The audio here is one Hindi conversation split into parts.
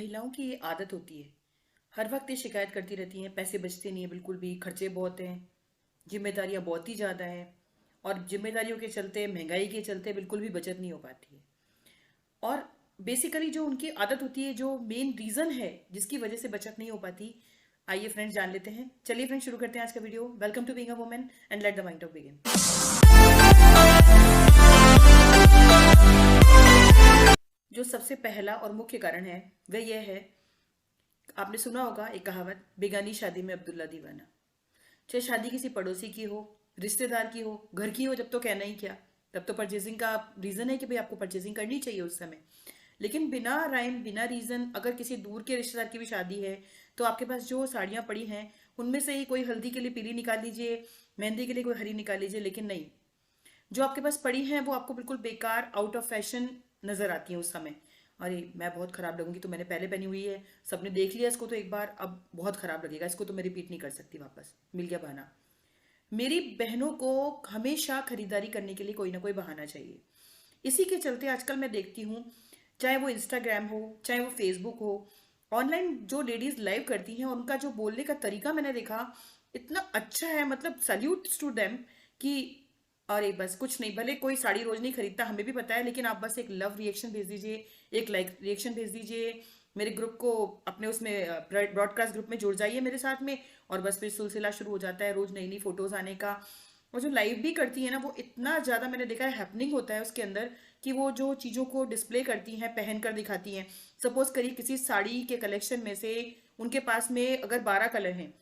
महिलाओं की ये आदत होती है। हर वक्त ये शिकायत करती रहती हैं, पैसे बचते नहीं है बिल्कुल भी, खर्चे बहुत हैं, जिम्मेदारियां बहुत ही ज़्यादा हैं और जिम्मेदारियों के चलते, महंगाई के चलते बिल्कुल भी बचत नहीं हो पाती है। और बेसिकली जो उनकी आदत होती है, जो मेन रीज़न है जिसकी वजह से बचत नहीं हो पाती, आइए फ्रेंड्स जान लेते हैं। चलिए फ्रेंड्स शुरू करते हैं आज का video. Welcome to being a woman and let the mind talk begin. जो सबसे पहला और मुख्य कारण है वह यह है, आपने सुना होगा एक कहावत, बेगानी शादी में अब्दुल्ला दीवाना। चाहे शादी किसी पड़ोसी की हो, रिश्तेदार की हो, घर की हो, जब तो कहना ही क्या। तब तो परचेजिंग का रीजन है कि भाई आपको परचेजिंग करनी चाहिए उस समय। लेकिन बिना राइम, बिना रीजन अगर किसी दूर के रिश्तेदार की भी शादी है तो आपके पास जो साड़ियां पड़ी हैं उनमें से ही कोई हल्दी के लिए पीली निकाल लीजिए, मेहंदी के लिए कोई हरी निकाल लीजिए, लेकिन नहीं, जो आपके पास पड़ी हैं वो आपको बिल्कुल बेकार, आउट ऑफ फैशन नजर आती हैं उस समय। अरे मैं बहुत खराब लगूंगी, तो मैंने पहले पहनी हुई है, सबने देख लिया इसको तो एक बार, अब बहुत खराब लगेगा, इसको तो मैं रिपीट नहीं कर सकती वापस, मिल गया बहाना। मेरी बहनों को हमेशा खरीदारी करने के लिए कोई ना कोई बहाना चाहिए। इसी के चलते आजकल मैं देखती हूँ, चाहे वो इंस्टाग्राम हो, चाहे वो फेसबुक हो, ऑनलाइन जो लेडीज लाइव करती हैं उनका जो बोलने का तरीका मैंने देखा इतना अच्छा है, मतलब सल्यूट टू देम। कि अरे बस कुछ नहीं, भले कोई साड़ी रोज नहीं खरीदता, हमें भी पता है, लेकिन आप बस एक लव रिएक्शन भेज दीजिए, एक लाइक रिएक्शन भेज दीजिए मेरे ग्रुप को, अपने उसमें ब्रॉडकास्ट ग्रुप में जुड़ जाइए मेरे साथ में, और बस फिर सिलसिला शुरू हो जाता है रोज नई नई फोटोज आने का। और जो लाइव भी करती है ना, वो इतना ज्यादा मैंने देखा है हैपनिंग होता है उसके अंदर, कि वो जो चीजों को डिस्प्ले करती हैं, पहन कर दिखाती हैं। सपोज करिए किसी साड़ी के कलेक्शन में से उनके पास में अगर 12 कलर हैं,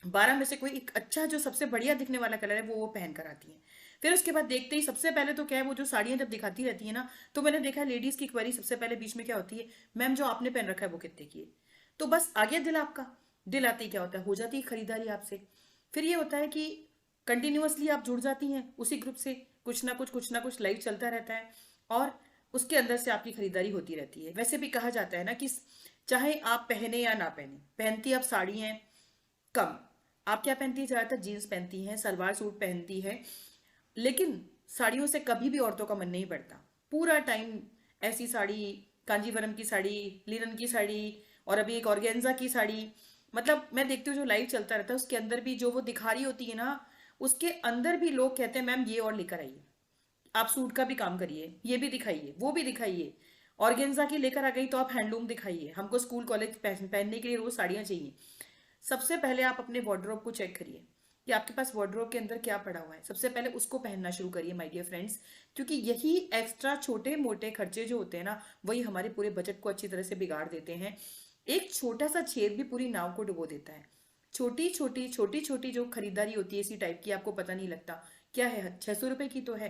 12 में से कोई एक अच्छा जो सबसे बढ़िया दिखने वाला कलर है वो पहन कर आती है। फिर उसके बाद देखते ही सबसे पहले तो क्या है, वो जो साड़ियां जब दिखाती रहती है ना, तो मैंने देखा है लेडीज की क्वेरी सबसे पहले बीच में क्या होती है, मैम जो आपने पहन रखा है वो कितने की है। तो बस आ गया दिल आपका। दिल आते ही क्या होता है, हो जाती है खरीदारी आपसे। फिर ये होता है कि कंटिन्यूअसली आप जुड़ जाती हैं उसी ग्रुप से, कुछ ना कुछ लाइव चलता रहता है, और उसके अंदर से आपकी खरीदारी होती रहती है। वैसे भी कहा जाता है ना कि चाहे आप पहने या ना पहने, पहनती आप साड़ी हैं कम, आप क्या पहनती है, ज्यादातर जीन्स पहनती हैं, सलवार सूट पहनती है, लेकिन साड़ियों से कभी भी औरतों का मन नहीं पड़ता। पूरा टाइम ऐसी साड़ी, कांजीवरम की साड़ी, लिनन की साड़ी, और अभी एक ऑर्गेन्जा की साड़ी, मतलब मैं देखती हूँ जो लाइव चलता रहता है उसके अंदर भी जो वो दिखा रही होती है ना, उसके अंदर भी लोग कहते हैं मैम ये और लेकर आइए, आप सूट का भी काम करिए, ये भी दिखाइए, वो भी दिखाइए। ऑर्गेन्जा की लेकर आ गई तो आप हैंडलूम दिखाइए, हमको स्कूल कॉलेज पहनने के लिए रोज साड़ियां चाहिए। सबसे पहले आप अपने वार्डरोब को चेक करिए कि आपके पास वार्डरोब के अंदर क्या पड़ा हुआ है, सबसे पहले उसको पहनना शुरू करिए माय डियर फ्रेंड्स। क्योंकि यही एक्स्ट्रा छोटे मोटे खर्चे जो होते हैं ना, वही हमारे पूरे बजट को अच्छी तरह से बिगाड़ देते हैं। एक छोटा सा छेद भी पूरी नाव को डुबो देता है। छोटी छोटी जो खरीदारी होती है इसी टाइप की, आपको पता नहीं लगता क्या है, 600 रुपए की तो है,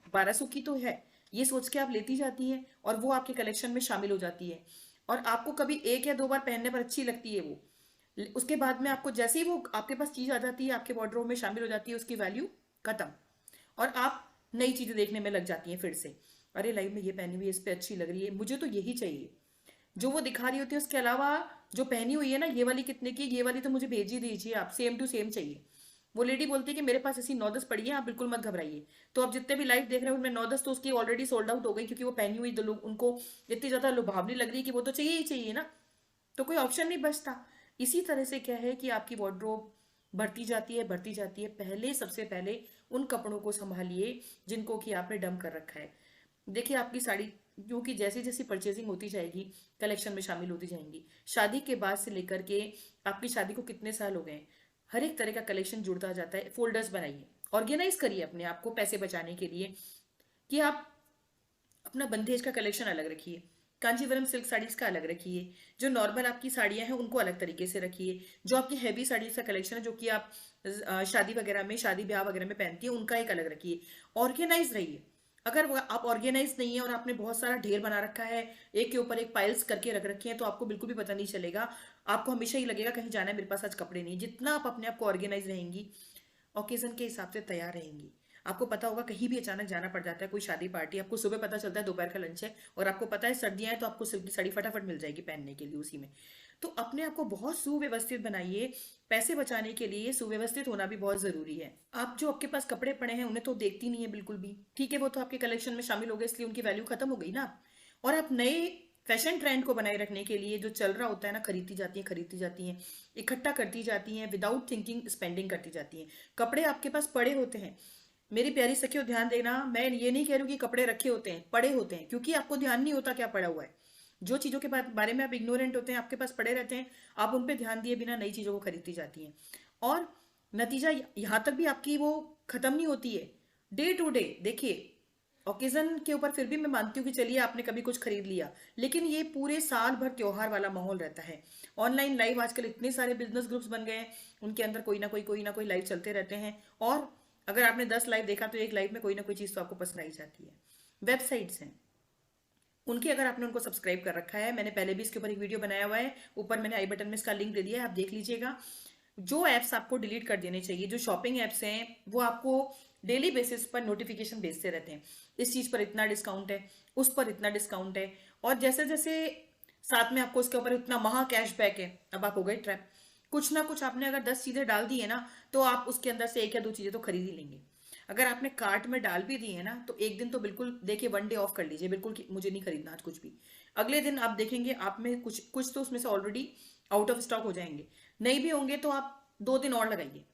1200 की तो है, ये सोच के आप लेती जाती हैं और वो आपके कलेक्शन में शामिल हो जाती है। और आपको कभी एक या दो बार पहनने पर अच्छी लगती है वो, उसके बाद में आपको जैसे ही वो आपके पास चीज आ जाती है, आपके वार्डरोब में शामिल हो जाती है, उसकी वैल्यू खत्म, और आप नई चीजें देखने में लग जाती हैं फिर से। अरे लाइव में ये पहनी हुई है, इस पे अच्छी लग रही है, मुझे तो यही चाहिए। जो वो दिखा रही होती है उसके अलावा जो पहनी हुई है ना, ये वाली कितने की, ये वाली तो मुझे भेज ही दीजिए, आप सेम टू सेम चाहिए। वो लेडी बोलती है कि मेरे पास ऐसी 9-10 पड़ी है, आप बिल्कुल मत घबराइए। तो आप जितने भी लाइव देख रहे हैं उनमें 9-10 तो उसकी ऑलरेडी सोल्ड आउट हो गई, क्योंकि वो पहनी हुई तो लोग उनको इतनी ज्यादा लुभावनी लग रही है कि वो तो चाहिए ही चाहिए ना, तो कोई ऑप्शन नहीं बचता। इसी तरह से क्या है कि आपकी वार्डरोब बढ़ती जाती है, बढ़ती जाती है। पहले सबसे पहले उन कपड़ों को संभालिए जिनको कि आपने डंप कर रखा है। देखिए आपकी साड़ी, क्योंकि जैसी जैसी परचेजिंग होती जाएगी, कलेक्शन में शामिल होती जाएंगी, शादी के बाद से लेकर के आपकी शादी को कितने साल हो गए, हर एक तरह का कलेक्शन जुड़ता जाता है। फोल्डर्स बनाइए, ऑर्गेनाइज करिए अपने आप को पैसे बचाने के लिए, कि आप अपना बंदेज का कलेक्शन अलग रखिए, कांजीवरम सिल्क साड़ीज का अलग रखिए, जो नॉर्मल आपकी साड़ियां हैं उनको अलग तरीके से रखिए, जो आपकी हैवी साड़ीज का कलेक्शन है जो कि आप शादी वगैरह में, शादी ब्याह वगैरह में पहनती है, उनका एक अलग रखिए। ऑर्गेनाइज रहिए। अगर आप ऑर्गेनाइज नहीं है और आपने बहुत सारा ढेर बना रखा है, एक के ऊपर एक पाइल्स करके रख रखे हैं, तो आपको बिल्कुल भी पता नहीं चलेगा। आपको हमेशा ही लगेगा कहीं जाना है, मेरे पास आज कपड़े नहीं। जितना आप अपने आप को ऑर्गेनाइज रहेंगी, ओकेजन के हिसाब से तैयार रहेंगी, आपको पता होगा कहीं भी अचानक जाना पड़ जाता है, कोई शादी पार्टी, आपको सुबह पता चलता है दोपहर का लंच है, और आपको पता है सर्दियां हैं तो आपको सिल्क की साड़ी फटाफट मिल जाएगी पहनने के लिए उसी में। तो अपने आप को बहुत सुव्यवस्थित बनाइए। पैसे बचाने के लिए सुव्यवस्थित होना भी बहुत जरूरी है। आप जो आपके पास कपड़े पड़े हैं उन्हें तो देखती नहीं है बिल्कुल भी, ठीक है, वो तो आपके कलेक्शन में शामिल हो गए इसलिए उनकी वैल्यू खत्म हो गई ना। और आप नए फैशन ट्रेंड को बनाए रखने के लिए जो चल रहा होता है ना, खरीदती जाती हैं, इकट्ठा करती जाती हैं, विदाउट थिंकिंग स्पेंडिंग करती जाती हैं। कपड़े आपके पास पड़े होते हैं, मेरी प्यारी सखियों ध्यान देना, मैं ये नहीं कह रही हूँ कि कपड़े रखे होते हैं, पड़े होते हैं, क्योंकि आपको ध्यान नहीं होता क्या पड़ा हुआ है। जो चीज़ों के बारे में आप इग्नोरेंट होते हैं, आपके पास पड़े रहते हैं, आप उन पे ध्यान दिए बिना नई चीज़ों को खरीदती जाती हैं। और नतीजा यहाँ तक भी आपकी वो खत्म नहीं होती है। डे टू डे देखिए, ओकेजन के ऊपर फिर भी मैं मानती हूँ कि चलिए आपने कभी कुछ खरीद लिया, लेकिन ये पूरे साल भर त्योहार वाला माहौल रहता है। ऑनलाइन लाइव आजकल इतने सारे बिजनेस ग्रुप्स बन गए हैं, उनके अंदर कोई ना कोई लाइव चलते रहते हैं। और अगर आपने 10 लाइव देखा तो एक लाइव में कोई ना कोई चीज़ तो आपको पसंद आई जाती है। वेबसाइट्स हैं, उनके अगर आपने उनको सब्सक्राइब कर रखा है, मैंने पहले भी इसके ऊपर एक वीडियो बनाया हुआ है, ऊपर मैंने आई बटन में इसका लिंक दे दिया है, आप देख लीजिएगा। जो ऐप्स आपको डिलीट कर देने चाहिए, जो शॉपिंग ऐप्स हैं, वो आपको डेली बेसिस पर नोटिफिकेशन भेजते रहते हैं, इस चीज़ पर इतना डिस्काउंट है, उस पर इतना डिस्काउंट है, और जैसे जैसे साथ में आपको उसके ऊपर इतना महा कैशबैक है, अब आप हो गए ट्रैप। कुछ ना कुछ आपने अगर 10 चीज़ें डाल दी है ना, तो आप उसके अंदर से एक या दो चीज़ें तो खरीद ही लेंगे। अगर आपने कार्ट में डाल भी दी है ना, तो एक दिन तो बिल्कुल देखिए, वन डे ऑफ कर लीजिए, बिल्कुल कि मुझे नहीं खरीदना आज कुछ भी। अगले दिन आप देखेंगे आप में कुछ कुछ तो उसमें से ऑलरेडी आउट ऑफ स्टॉक हो जाएंगे। नहीं भी होंगे तो आप 2 दिन और लगाइए,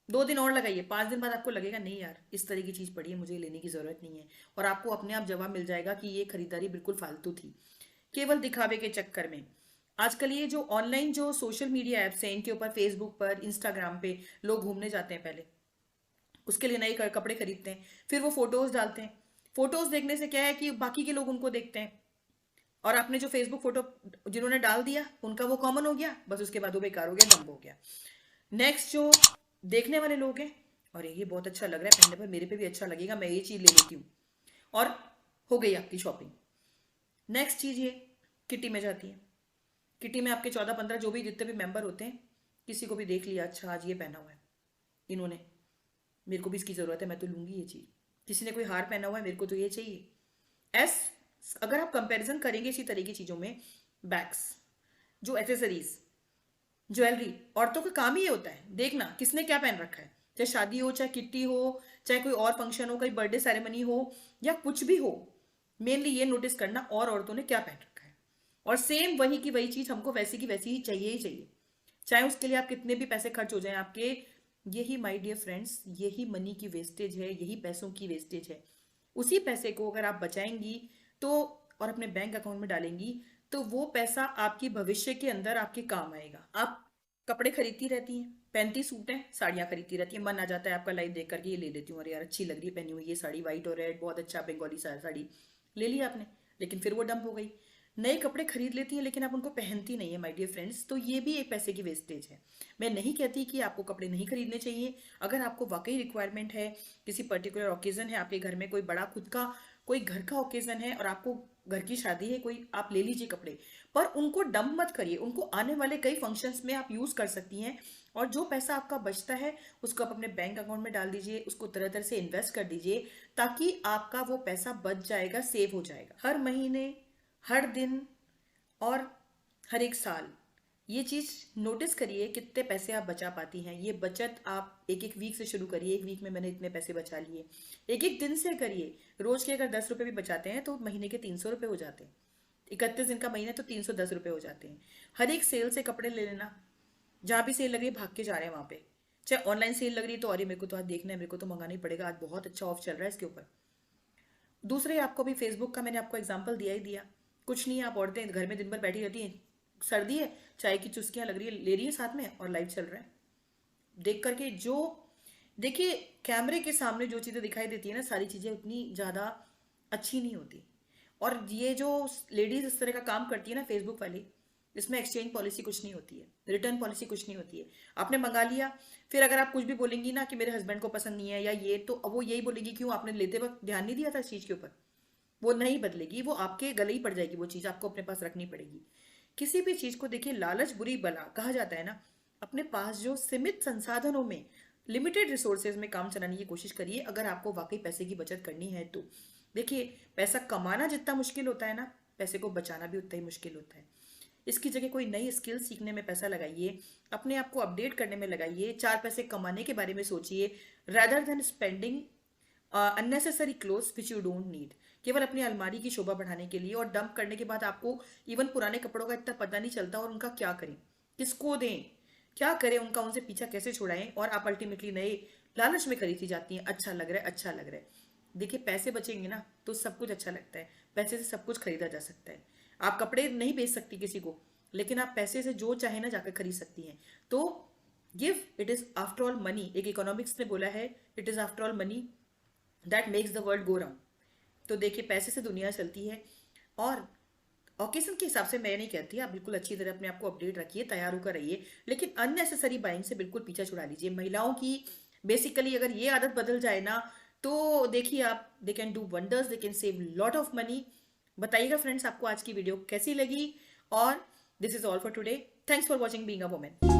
2 दिन और लगाइए, 5 दिन बाद आपको लगेगा नहीं यार, इस तरह की चीज़ पड़ी है, मुझे लेने की ज़रूरत नहीं है। और आपको अपने आप जवाब मिल जाएगा कि ये खरीदारी बिल्कुल फालतू थी, केवल दिखावे के चक्कर में। आजकल ये जो ऑनलाइन जो सोशल मीडिया ऐप्स हैं, इनके ऊपर फेसबुक पर, इंस्टाग्राम पे लोग घूमने जाते हैं, पहले उसके लिए नए कपड़े खरीदते हैं, फिर वो फोटोज डालते हैं। फोटोज देखने से क्या है कि बाकी के लोग उनको देखते हैं, और आपने जो फेसबुक फोटो जिन्होंने डाल दिया उनका वो कॉमन हो गया, बस उसके बाद वो बेकार हो गया, डंप हो गया। नेक्स्ट जो देखने वाले लोग हैं, और ये बहुत अच्छा लग रहा है पहनने पर, मेरे पे भी अच्छा लगेगा, मैं ये चीज़ ले लेती हूँ, और हो गई आपकी शॉपिंग। नेक्स्ट चीज़ ये, किटी में जाती है। किटी में आपके 14-15 जो भी जितने भी मेंबर होते हैं, किसी को भी देख लिया, अच्छा आज ये पहना हुआ है इन्होंने, मेरे को भी इसकी ज़रूरत है, मैं तो लूंगी ये चीज़। किसी ने कोई हार पहना हुआ है, मेरे को तो ये चाहिए। एस अगर आप कंपैरिजन करेंगे इसी तरह की चीज़ों में, बैग्स, जो एसेसरीज, ज्वेलरी, औरतों का काम ही ये होता है देखना किसने क्या पहन रखा है। चाहे शादी हो, चाहे किट्टी हो, चाहे कोई और फंक्शन हो, कोई बर्थडे सेरेमनी हो, या कुछ भी हो, मेनली ये नोटिस करना और औरतों ने क्या पहन रखा है। और सेम वही की वही चीज़ हमको वैसी की वैसी ही चाहिए, चाहे उसके लिए आप कितने भी पैसे खर्च हो जाएं आपके। यही माय डियर फ्रेंड्स, यही मनी की वेस्टेज है, यही पैसों की वेस्टेज है। उसी पैसे को अगर आप बचाएंगी तो, और अपने बैंक अकाउंट में डालेंगी, तो वो पैसा आपकी भविष्य के अंदर आपके काम आएगा। आप कपड़े खरीदती रहती हैं, पहनती सूट हैं, साड़ियाँ खरीदती रहती हैं, मन आ जाता है आपका लाइव देख करके ये ले लेती हूँ, अरे यार अच्छी लग रही है पहनी हुई ये साड़ी, व्हाइट और रेड, बहुत अच्छा बंगाली साड़ी ले लिया आपने, लेकिन फिर वो डंप हो गई। नए कपड़े खरीद लेती हैं लेकिन आप उनको पहनती नहीं है माय डियर फ्रेंड्स, तो ये भी एक पैसे की वेस्टेज है। मैं नहीं कहती कि आपको कपड़े नहीं खरीदने चाहिए, अगर आपको वाकई रिक्वायरमेंट है, किसी पर्टिकुलर ओकेजन है, आपके घर में कोई बड़ा खुद का कोई घर का ओकेजन है और आपको घर की शादी है कोई, आप ले लीजिए कपड़े, पर उनको डंप मत करिए, उनको आने वाले कई फंक्शंस में आप यूज कर सकती हैं। और जो पैसा आपका बचता है उसको आप अपने बैंक अकाउंट में डाल दीजिए, उसको तरह तरह से इन्वेस्ट कर दीजिए, ताकि आपका वो पैसा बच जाएगा, सेव हो जाएगा। हर महीने, हर दिन, और हर एक साल ये चीज़ नोटिस करिए कितने पैसे आप बचा पाती हैं। ये बचत आप एक एक वीक से शुरू करिए, एक वीक में मैंने इतने पैसे बचा लिए, एक एक दिन से करिए। रोज के अगर 10 रुपये भी बचाते हैं तो महीने के 300 रुपये हो जाते हैं, 31 दिन का महीना तो 310 रुपये हो जाते हैं। हर एक सेल से कपड़े ले लेना, जहाँ भी सेल लग रही है भाग के जा रहे हैं वहाँ पे। चाहे ऑनलाइन सेल लग रही है तो अरे मेरे को तो आज देखना है, मेरे को तो मंगाना ही पड़ेगा, आज बहुत अच्छा ऑफ चल रहा है इसके ऊपर। दूसरे आपको भी फेसबुक का मैंने आपको एग्जांपल दिया ही दिया। कुछ नहीं, आप औरतें घर में दिन भर बैठी रहती हैं, सर्दी है, चाय की चुस्कियां लग रही है, ले रही है साथ में, और लाइव चल रहा है। देख करके जो देखिए, कैमरे के सामने जो चीज़ें दिखाई देती है ना, सारी चीज़ें उतनी ज़्यादा अच्छी नहीं होती। और ये जो लेडीज इस तरह का काम करती है ना फेसबुक वाली, इसमें एक्सचेंज पॉलिसी कुछ नहीं होती है, रिटर्न पॉलिसी कुछ नहीं होती है। आपने मंगा लिया, फिर अगर आप कुछ भी बोलेंगी ना कि मेरे हस्बैंड को पसंद नहीं है या ये, तो अब वो यही बोलेगी क्यों आपने लेते वक्त ध्यान नहीं दिया था इस चीज़ के ऊपर। वो नहीं बदलेगी, वो आपके गले ही पड़ जाएगी, वो चीज़ आपको अपने पास रखनी पड़ेगी। किसी भी चीज़ को देखिए, लालच बुरी बला कहा जाता है ना। अपने पास जो सीमित संसाधनों में, लिमिटेड रिसोर्सेज में काम चलाने की कोशिश करिए, अगर आपको वाकई पैसे की बचत करनी है तो। देखिए, पैसा कमाना जितना मुश्किल होता है ना, पैसे को बचाना भी उतना ही मुश्किल होता है। इसकी जगह कोई नई स्किल सीखने में पैसा लगाइए, अपने आप को अपडेट करने में लगाइए, 4 पैसे कमाने के बारे में सोचिए, rather than spending unnecessary clothes which you don't need, केवल अपनी अलमारी की शोभा बढ़ाने के लिए, और डंप करने के बाद आपको इवन पुराने कपड़ों का इतना पता नहीं चलता, और उनका क्या करें, किसको दें, क्या करें उनका, उनसे पीछा कैसे छुड़ाएं, और आप अल्टीमेटली नए लालच में खरीदी जाती हैं, अच्छा लग रहा है, अच्छा लग रहा है। देखिए पैसे बचेंगे ना तो सब कुछ अच्छा लगता है, पैसे से सब कुछ खरीदा जा सकता है। आप कपड़े नहीं बेच सकती किसी को, लेकिन आप पैसे से जो चाहे ना जाकर खरीद सकती हैं। तो give, it is after all money, एक इकोनॉमिक्स ने बोला है, it is after all money that makes the world go round. तो देखिए पैसे से दुनिया चलती है, और ओकेजन के हिसाब से मैं नहीं कहती, आप बिल्कुल अच्छी तरह अपने आप को अपडेट रखिए, तैयार होकर रहिए, लेकिन अननेसेसरी बाइंग से बिल्कुल पीछा छुड़ा लीजिए। महिलाओं की बेसिकली अगर ये आदत बदल जाए ना, तो देखिए आप, they can do wonders, they can save lot of money. बताइएगा फ्रेंड्स आपको आज की वीडियो कैसी लगी, और this is all for today. Thanks for watching being a women.